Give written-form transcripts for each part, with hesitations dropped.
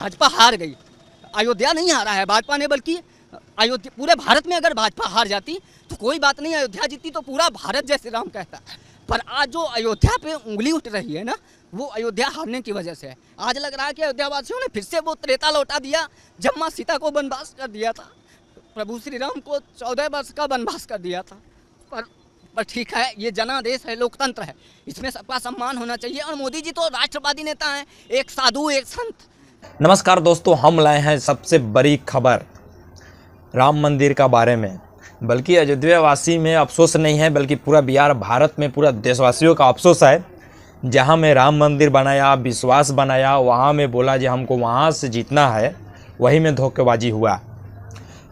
भाजपा हार गई। अयोध्या नहीं हारा है भाजपा ने, बल्कि अयोध्या पूरे भारत में अगर भाजपा हार जाती तो कोई बात नहीं, अयोध्या जीती तो पूरा भारत जय श्री राम कहता। पर आज जो अयोध्या पे उंगली उठ रही है ना, वो अयोध्या हारने की वजह से है। आज लग रहा है कि अयोध्या वासियों ने फिर से वो त्रेता लौटा दिया जब माँ सीता को वनवास कर दिया था, प्रभु श्री राम को 14 वर्ष का वनवास कर दिया था। पर ठीक है, ये जनादेश है, लोकतंत्र है, इसमें सबका सम्मान होना चाहिए। और मोदी जी तो राष्ट्रवादी नेता हैं, एक साधु एक संत। नमस्कार दोस्तों, हम लाए हैं सबसे बड़ी खबर राम मंदिर का बारे में। बल्कि अयोध्यावासी में अफसोस नहीं है, बल्कि पूरा बिहार भारत में पूरा देशवासियों का अफसोस है। जहां में राम मंदिर बनाया, विश्वास बनाया, वहां में बोला कि हमको वहां से जीतना है, वही में धोखेबाजी हुआ।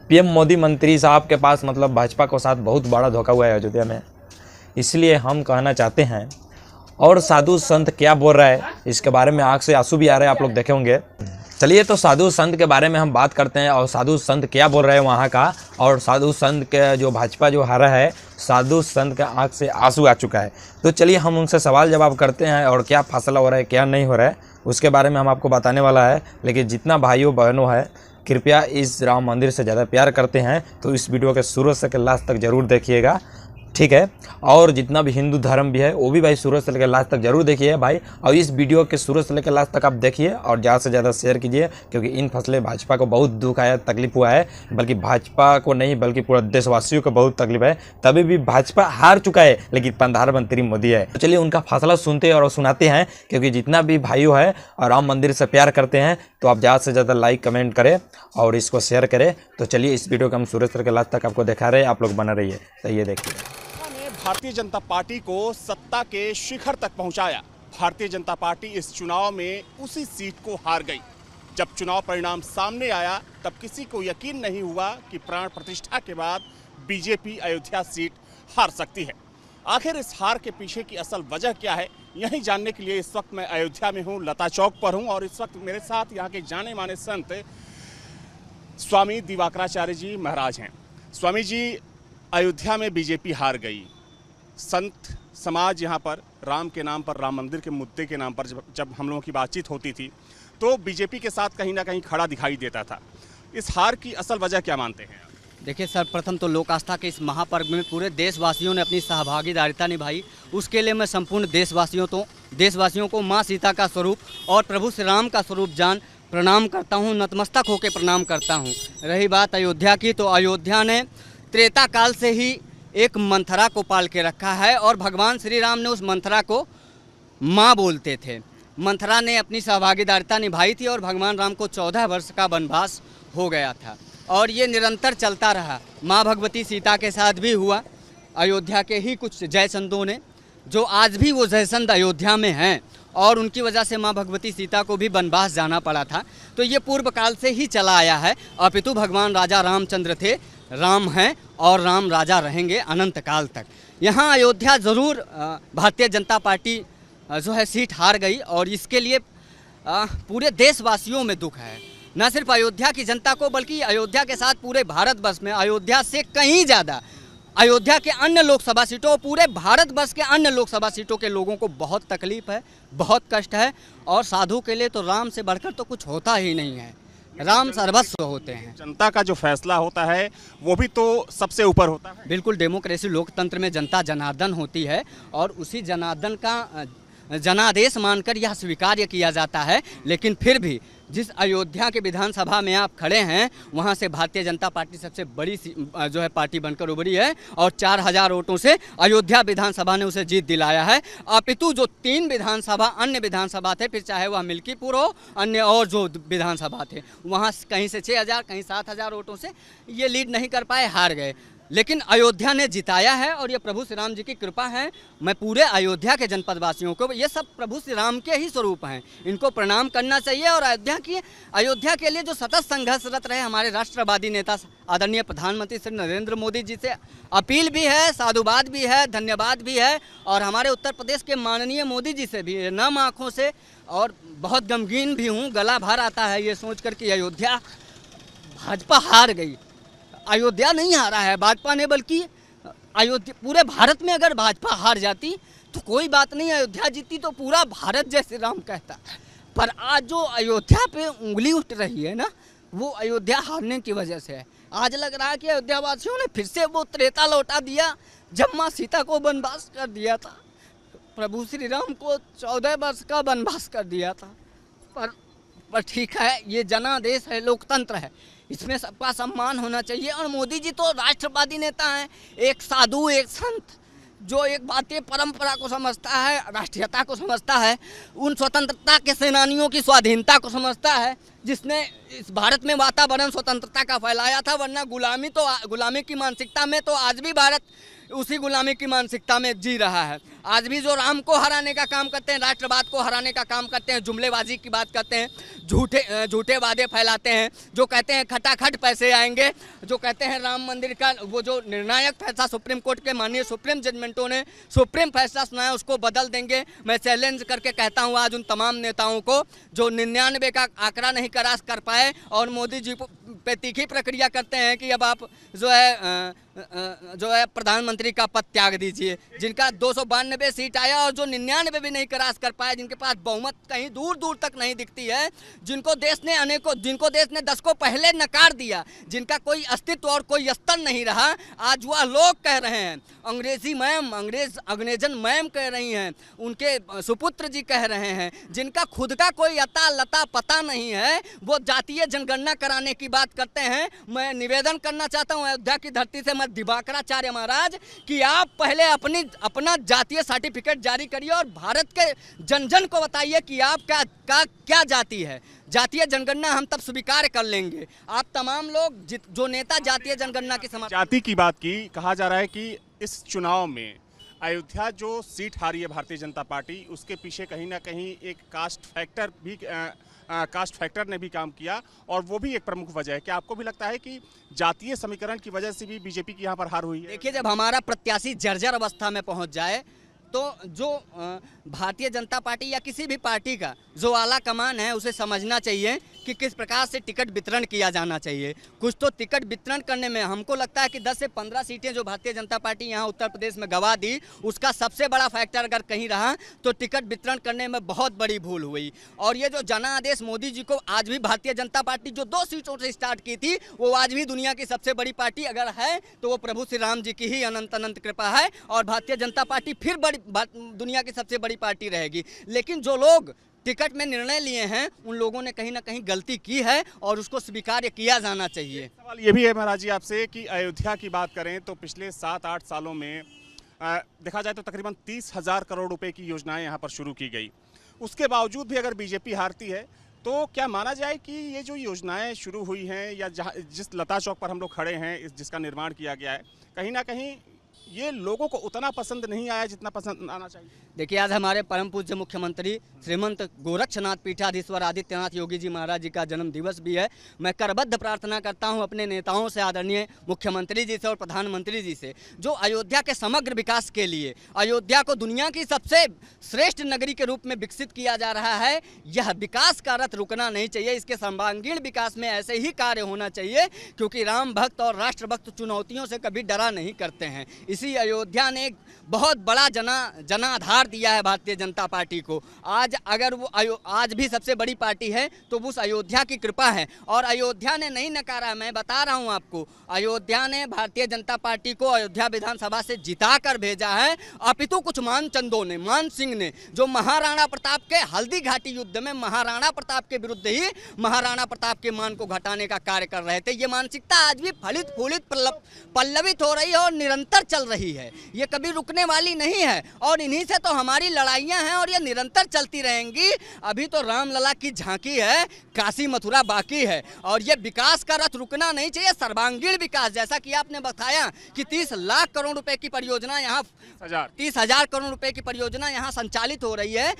पीएम मोदी मंत्री साहब के पास मतलब भाजपा के साथ बहुत बड़ा धोखा हुआ है अयोध्या में। इसलिए हम कहना चाहते हैं, और साधु संत क्या बोल रहा है इसके बारे में आँख से आंसू भी आ रहे हैं, आप लोग देखे होंगे। चलिए तो साधु संत के बारे में हम बात करते हैं, और साधु संत क्या बोल रहे हैं वहाँ का, और साधु संत के जो भाजपा जो हारा है, साधु संत के आँख से आंसू आ चुका है। तो चलिए हम उनसे सवाल जवाब करते हैं, और क्या फैसला हो रहा है क्या नहीं हो रहा है उसके बारे में हम आपको बताने वाला है। लेकिन जितना भाइयों बहनों है, कृपया इस राम मंदिर से ज़्यादा प्यार करते हैं तो इस वीडियो के शुरू से लास्ट तक ज़रूर देखिएगा, ठीक है। और जितना भी हिंदू धर्म भी है वो भी भाई शुरू से लेकर लास्ट तक जरूर देखिए भाई। और इस वीडियो के शुरू से लेकर लास्ट तक आप देखिए और ज़्यादा से ज़्यादा शेयर कीजिए, क्योंकि इन फैसले भाजपा को बहुत दुख आया, तकलीफ हुआ है। बल्कि भाजपा को नहीं बल्कि पूरा देशवासियों को बहुत तकलीफ है। तभी भी भाजपा हार चुका है, लेकिन प्रधानमंत्री मोदी है। तो चलिए उनका फैसला सुनते और सुनाते हैं, क्योंकि जितना भी भाइयों है और राम मंदिर से प्यार करते हैं तो आप ज़्यादा से ज़्यादा लाइक कमेंट करें और इसको शेयर करें। तो चलिए इस वीडियो को हम शुरू से लेकर लास्ट तक आपको दिखा रहे हैं, आप लोग बना रहिए। तो ये देखिए, भारतीय जनता पार्टी को सत्ता के शिखर तक पहुंचाया। भारतीय जनता पार्टी इस चुनाव में उसी सीट को हार गई। जब चुनाव परिणाम सामने आया तब किसी को यकीन नहीं हुआ कि प्राण प्रतिष्ठा के बाद बीजेपी अयोध्या सीट हार सकती है। आखिर इस हार के पीछे की असल वजह क्या है, यही जानने के लिए इस वक्त मैं अयोध्या में हूं, लता चौक पर हूं। और इस वक्त मेरे साथ यहाँ के जाने माने संत स्वामी दिवाकराचार्य जी महाराज हैं। स्वामी जी, अयोध्या में बीजेपी हार गई। संत समाज यहाँ पर राम के नाम पर, राम मंदिर के मुद्दे के नाम पर जब हम लोगों की बातचीत होती थी तो बीजेपी के साथ कहीं ना कहीं खड़ा दिखाई देता था। इस हार की असल वजह क्या मानते हैं? देखिए, सर्वप्रथम तो लोक आस्था के इस महापर्व में पूरे देशवासियों ने अपनी सहभागिता निभाई। उसके लिए मैं संपूर्ण देशवासियों को माँ सीता का स्वरूप और प्रभु श्री राम का स्वरूप जान प्रणाम करता हूँ, नतमस्तक होकर प्रणाम करता हूँ। रही बात अयोध्या की, तो अयोध्या ने त्रेता काल से ही एक मंथरा को पाल के रखा है, और भगवान श्री राम ने उस मंथरा को माँ बोलते थे। मंथरा ने अपनी सहभागिता निभाई थी और भगवान राम को 14 वर्ष का वनवास हो गया था, और ये निरंतर चलता रहा। माँ भगवती सीता के साथ भी हुआ। अयोध्या के ही कुछ जयचंदों ने, जो आज भी वो जयचंद अयोध्या में हैं, और उनकी वजह से माँ भगवती सीता को भी वनवास जाना पड़ा था। तो ये पूर्व काल से ही चला आया है। अपितु भगवान राजा रामचंद्र थे, राम हैं और राम राजा रहेंगे अनंत काल तक। यहाँ अयोध्या ज़रूर भारतीय जनता पार्टी जो है सीट हार गई, और इसके लिए पूरे देशवासियों में दुख है। न सिर्फ अयोध्या की जनता को, बल्कि अयोध्या के साथ पूरे भारतवर्ष में, अयोध्या से कहीं ज़्यादा अयोध्या के अन्य लोकसभा सीटों, पूरे भारतवर्ष के अन्य लोकसभा सीटों के लोगों को बहुत तकलीफ है, बहुत कष्ट है। और साधु के लिए तो राम से बढ़कर तो कुछ होता ही नहीं है। राम सर्वस्व होते हैं। जनता का जो फैसला होता है वो भी तो सबसे ऊपर होता है। बिल्कुल, डेमोक्रेसी लोकतंत्र में जनता जनार्दन होती है, और उसी जनार्दन का जनादेश मानकर यह स्वीकार्य किया जाता है। लेकिन फिर भी जिस अयोध्या के विधानसभा में आप खड़े हैं, वहां से भारतीय जनता पार्टी सबसे बड़ी जो है पार्टी बनकर उभरी है, और 4000 वोटों से अयोध्या विधानसभा ने उसे जीत दिलाया है। अपितु जो 3 विधानसभा अन्य विधानसभा थे, फिर चाहे वह मिल्कीपुर हो, अन्य और जो विधानसभा थे, वहाँ कहीं से 6000 कहीं 7000 वोटों से ये लीड नहीं कर पाए, हार गए। लेकिन अयोध्या ने जिताया है, और ये प्रभु श्री राम जी की कृपा है। मैं पूरे अयोध्या के जनपद वासियों को, ये सब प्रभु श्री राम के ही स्वरूप हैं, इनको प्रणाम करना चाहिए। और अयोध्या के लिए जो सतत संघर्षरत रहे हमारे राष्ट्रवादी नेता आदरणीय प्रधानमंत्री श्री नरेंद्र मोदी जी से अपील भी है, साधुवाद भी है, धन्यवाद भी है। और हमारे उत्तर प्रदेश के माननीय मोदी जी से भी नम आँखों से, और बहुत गमगीन भी हूँ, गला भर आता है ये सोच कर कि अयोध्या भाजपा हार गई। अयोध्या नहीं हारा है भाजपा ने, बल्कि अयोध्या पूरे भारत में अगर भाजपा हार जाती तो कोई बात नहीं, अयोध्या जीती तो पूरा भारत जय श्री राम कहता। पर आज जो अयोध्या पे उंगली उठ रही है ना, वो अयोध्या हारने की वजह से है। आज लग रहा है कि अयोध्या वासियों ने फिर से वो त्रेता लौटा दिया जब माँ सीता को वनवास कर दिया था, प्रभु श्री राम को 14 वर्ष का वनवास कर दिया था। पर ठीक है, ये जनादेश है, लोकतंत्र है, इसमें सबका सम्मान होना चाहिए। और मोदी जी तो राष्ट्रवादी नेता हैं, एक साधु, एक संत, जो एक भारतीय परंपरा को समझता है, राष्ट्रीयता को समझता है, उन स्वतंत्रता के सेनानियों की स्वाधीनता को समझता है, जिसने इस भारत में वातावरण स्वतंत्रता का फैलाया था। वरना गुलामी की मानसिकता में तो आज भी भारत उसी गुलामी की मानसिकता में जी रहा है। आज भी जो राम को हराने का काम करते हैं, राष्ट्रवाद को हराने का काम करते हैं, जुमलेबाजी की बात करते हैं, झूठे वादे फैलाते हैं, जो कहते हैं खटाखट पैसे आएंगे, जो कहते हैं राम मंदिर का वो जो निर्णायक फैसला सुप्रीम कोर्ट के माननीय सुप्रीम जजमेंटों ने सुप्रीम फैसला सुनाया उसको बदल देंगे। मैं चैलेंज करके कहता हूँ आज उन तमाम नेताओं को जो 99 का आंकड़ा नहीं क्रॉस कर पाए और मोदी जी पे तीखी प्रक्रिया करते हैं कि अब आप जो है प्रधानमंत्री का पद त्याग दीजिए, जिनका 292 सीट आया और जो 99 भी नहीं क्रॉस कर पाए, जिनके पास बहुमत कहीं दूर दूर तक नहीं दिखती है, जिनको देश ने दशकों पहले नकार दिया, जिनका कोई अस्तित्व और कोई स्तर नहीं रहा, आज वह लोग कह रहे हैं, अंग्रेजन मैम कह रही हैं, उनके सुपुत्र जी कह रहे हैं, जिनका खुद का कोई अता लता पता नहीं है, वो जातीय जनगणना कराने की बात करते हैं। मैं निवेदन करना चाहता हूँ अयोध्या की धरती से, मैं दिवाकराचार्य महाराज, कि आप पहले अपना जातीय सर्टिफिकेट जारी करिए और भारत के जन जन को बताइए कि आप क्या जाति है। जातीय जनगणना हम तब स्वीकार कर लेंगे। आप तमाम लोग जो नेता जातीय जनगणना की जाति की बात की, कहा जा रहा है कि इस चुनाव में अयोध्या जो सीट हारी है भारतीय जनता पार्टी, उसके पीछे कहीं ना कहीं एक कास्ट फैक्टर ने भी काम किया और वो भी एक प्रमुख वजह है। क्या आपको भी लगता है कि जातीय समीकरण की वजह से भी बीजेपी की यहाँ पर हार हुई है? देखिए, जब हमारा प्रत्याशी जर्जर अवस्था में पहुंच जाए तो जो भारतीय जनता पार्टी या किसी भी पार्टी का जो आला कमान है उसे समझना चाहिए कि किस प्रकार से टिकट वितरण किया जाना चाहिए। कुछ तो टिकट वितरण करने में हमको लगता है कि 10 से 15 सीटें जो भारतीय जनता पार्टी यहाँ उत्तर प्रदेश में गंवा दी, उसका सबसे बड़ा फैक्टर अगर कहीं रहा तो टिकट वितरण करने में बहुत बड़ी भूल हुई। और ये जो जनादेश मोदी जी को आज भी भारतीय जनता पार्टी जो 2 सीटों से स्टार्ट की थी, वो आज भी दुनिया की सबसे बड़ी पार्टी अगर है तो वो प्रभु श्री राम जी की ही अनंत अनंत कृपा है और भारतीय जनता पार्टी फिर दुनिया की सबसे बड़ी पार्टी रहेगी। लेकिन जो लोग टिकट में निर्णय लिए हैं, उन लोगों ने कहीं ना कहीं गलती की है और उसको स्वीकार किया जाना चाहिए। सवाल ये भी है महाराज जी आपसे कि अयोध्या की बात करें तो पिछले 7-8 सालों में देखा जाए तो तकरीबन 30,000 करोड़ रुपए की योजनाएं यहाँ पर शुरू की गई। उसके बावजूद भी अगर बीजेपी हारती है तो क्या माना जाए कि ये जो योजनाएं शुरू हुई हैं या जिस लता चौक पर हम लोग खड़े हैं, जिसका निर्माण किया गया है, कहीं ना कहीं ये लोगों को उतना पसंद नहीं आया जितना पसंद आना चाहिए? देखिए, आज हमारे परम पूज्य मुख्यमंत्री श्रीमंत गोरक्षनाथ पीठाधीश्वर आदित्यनाथ योगी जी महाराज जी का जन्म दिवस भी है। मैं करबद्ध प्रार्थना करता हूं अपने नेताओं से, आदरणीय मुख्यमंत्री जी से और प्रधानमंत्री जी से, जो अयोध्या के समग्र विकास के लिए अयोध्या को दुनिया की सबसे श्रेष्ठ नगरी के रूप में विकसित किया जा रहा है। यह विकास का रथ रुकना नहीं चाहिए, इसके सर्वांगीण विकास में ऐसे ही कार्य होना चाहिए, क्योंकि राम भक्त और राष्ट्र भक्त चुनौतियों से कभी डरा नहीं करते हैं। इसी अयोध्या ने एक बहुत बड़ा जनाधार दिया है भारतीय जनता पार्टी को। आज अगर वो आज भी सबसे बड़ी पार्टी है तो उस अयोध्या की कृपा है और अयोध्या ने नहीं नकारा। मैं बता रहा हूं आपको, अयोध्या ने भारतीय जनता पार्टी को अयोध्या विधानसभा से जिता कर भेजा है। अपितु कुछ मान सिंह ने जो महाराणा प्रताप के हल्दी घाटी युद्ध में महाराणा प्रताप के विरुद्ध ही महाराणा प्रताप के मान को घटाने का कार्य कर रहे थे। ये मानसिकता आज भी फलित फूलित पल्लवित हो रही है और निरंतर चल रही है, ये कभी रुकने वाली नहीं है और इन्हीं से तो हमारी लड़ाइयां हैं और ये निरंतर चलती रहेंगी। अभी तो रामलला की झांकी है, काशी मथुरा बाकी है और ये विकास का रथ रुकना नहीं चाहिए। सर्वांगीण विकास, जैसा कि आपने बताया कि 30 लाख करोड़ रुपए की परियोजना यहाँ 30,000 करोड़ रुपए की परियोजना यहाँ संचालित हो रही है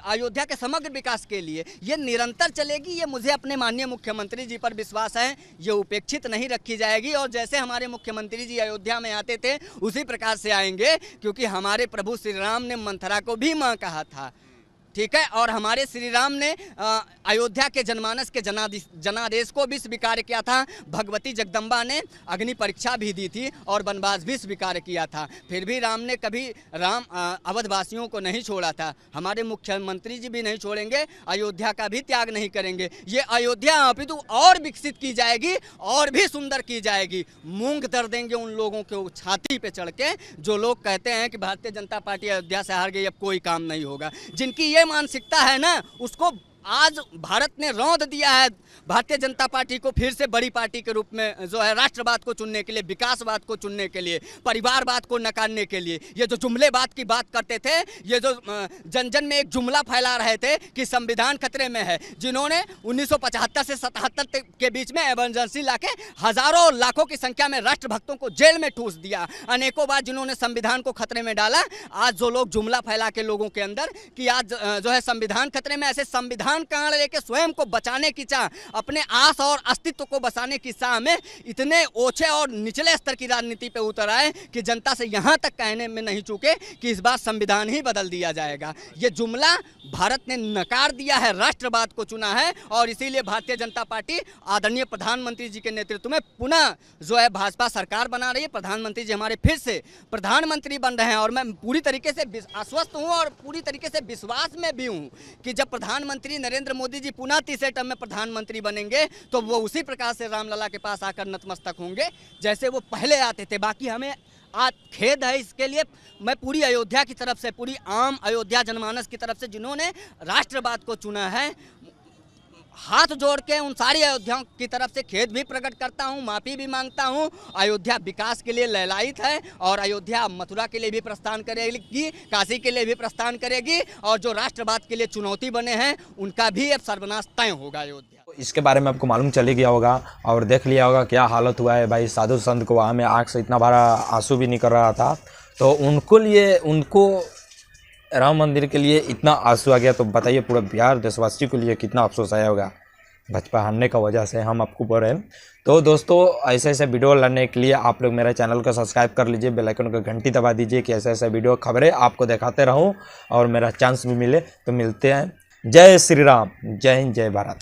अयोध्या के समग्र विकास के लिए, ये निरंतर चलेगी। ये मुझे अपने माननीय मुख्यमंत्री जी पर विश्वास है, ये उपेक्षित नहीं रखी जाएगी और जैसे हमारे मुख्यमंत्री जी अयोध्या में आते थे उसी प्रकार से आएंगे, क्योंकि हमारे प्रभु श्री राम ने मंथरा को भी मां कहा था। ठीक है। और हमारे श्री राम ने अयोध्या के जनमानस के जनादेश को भी स्वीकार किया था। भगवती जगदम्बा ने अग्नि परीक्षा भी दी थी और वनवास भी स्वीकार किया था। फिर भी राम ने कभी अवधवासियों को नहीं छोड़ा था। हमारे मुख्यमंत्री जी भी नहीं छोड़ेंगे, अयोध्या का भी त्याग नहीं करेंगे। ये अयोध्या अपितु और विकसित की जाएगी और भी सुंदर की जाएगी। मूंग दर देंगे उन लोगों के छाती पे चढ़ के जो लोग कहते हैं कि भारतीय जनता पार्टी अयोध्या से हार गई, अब कोई काम नहीं होगा। जिनकी ये मानसिकता है ना, उसको आज भारत ने रौंद दिया है भारतीय जनता पार्टी को फिर से बड़ी पार्टी के रूप में, जो है राष्ट्रवाद को चुनने के लिए, विकासवाद को चुनने के लिए, परिवारवाद को नकारने के लिए। ये जो जुमलेबाद की बात करते थे, ये जो जन जन में एक जुमला फैला रहे थे कि संविधान खतरे में है, जिन्होंने 1975 से 77 के बीच में इमरजेंसी लाके हजारों और लाखों की संख्या में राष्ट्रभक्तों को जेल में ठूस दिया, अनेकों बार जिन्होंने संविधान को खतरे में डाला, आज जो लोग जुमला फैला के लोगों के अंदर कि आज जो है संविधान खतरे में, ऐसे संविधान कांड लेके स्वयं को बचाने की चाह, अपने आस और अस्तित्व को बचाने की चाह में इतने ओछे और निचले स्तर की राजनीति पे उतर आए कि जनता से यहां तक कहने में नहीं चूके कि इस बार संविधान ही बदल दिया जाएगा। ये जुमला भारत ने नकार दिया है, राष्ट्रवाद को चुना है और इसीलिए भारतीय जनता पार्टी आदरणीय प्रधानमंत्री जी के नेतृत्व में पुनः जो है भाजपा सरकार बना रही है। प्रधानमंत्री जी हमारे फिर से प्रधानमंत्री बन रहे हैं और मैं पूरी तरीके से आश्वस्त हूँ और पूरी तरीके से विश्वास में भी हूँ कि जब प्रधानमंत्री नरेंद्र मोदी जी पुनः तीसरे टर्म में प्रधानमंत्री बनेंगे तो वो उसी प्रकार से रामलला के पास आकर नतमस्तक होंगे जैसे वो पहले आते थे। बाकी हमें आज खेद है इसके लिए, मैं पूरी अयोध्या की तरफ से, पूरी आम अयोध्या जनमानस की तरफ से जिन्होंने राष्ट्रवाद को चुना है, हाथ जोड़ के उन सारी अयोध्याओं की तरफ से खेद भी प्रकट करता हूं, माफ़ी भी मांगता हूं। अयोध्या विकास के लिए ललायित है और अयोध्या मथुरा के लिए भी प्रस्थान करेगी, काशी के लिए भी प्रस्थान करेगी और जो राष्ट्रवाद के लिए चुनौती बने हैं उनका भी अब सर्वनाश तय होगा अयोध्या। इसके बारे में आपको मालूम चल गया होगा और देख लिया होगा क्या हालत हुआ है भाई। साधु संत को वहाँ में आँख से इतना बड़ा आंसू भी निकल रहा था, तो उनको राम मंदिर के लिए इतना आंसू आ गया, तो बताइए पूरा बिहार देशवासी के लिए कितना अफसोस आया होगा भाजपा हारने का वजह से। हम आपको बोल रहे हैं। तो दोस्तों ऐसे ऐसे वीडियो लाने के लिए आप लोग मेरे चैनल को सब्सक्राइब कर लीजिए, बेल आइकन को घंटी दबा दीजिए कि ऐसे ऐसे वीडियो खबरें आपको दिखाते रहूं और मेरा चांस भी मिले तो मिलते हैं। जय श्री राम, जय हिंद, जय भारत।